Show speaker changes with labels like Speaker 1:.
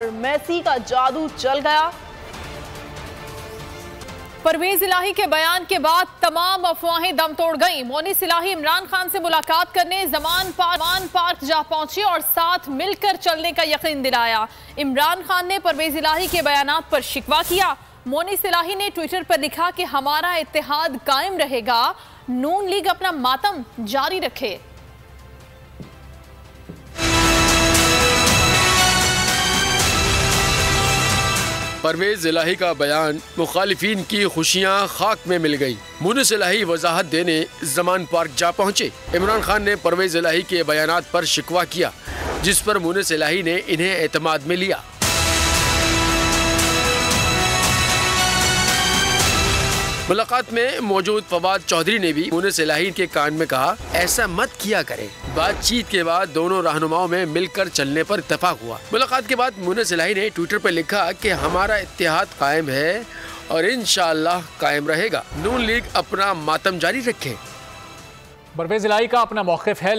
Speaker 1: और मेसी का जादू चल गया।
Speaker 2: परवेज इलाही के बयान के बाद तमाम अफवाहें दम तोड़ गईं। मोनिस इलाही इमरान खान से मुलाकात करने ज़मान पार्क जा पहुंचे और साथ मिलकर चलने का यकीन दिलाया। इमरान खान ने परवेज इलाही के बयानात पर शिकवा किया। मोनिस इलाही ने ट्विटर पर लिखा कि हमारा इत्तेहाद कायम रहेगा, नून लीग अपना मातम जारी रखे।
Speaker 3: परवेज इलाही का बयान मुखालिफिन की खुशियां खाक में मिल गई। मोनिस इलाही वजाहत देने ज़मान पार्क जा पहुंचे। इमरान खान ने परवेज इलाही के बयानात पर शिकवा किया, जिस पर मोनिस इलाही ने इन्हें एतमाद में लिया। मुलाकात में मौजूद फवाद चौधरी ने भी मोनिस इलाही के कान में कहा, ऐसा मत किया करें। बातचीत के बाद दोनों रहनुमाओं में मिलकर चलने पर इत्तेफाक हुआ। मुलाकात के बाद मोनिस इलाही ने ट्विटर पर लिखा कि हमारा इत्तेहाद कायम है और इंशाअल्लाह कायम रहेगा, नून लीग अपना मातम जारी रखे।
Speaker 4: परवेज इलाही का अपना मौक़िफ़ है।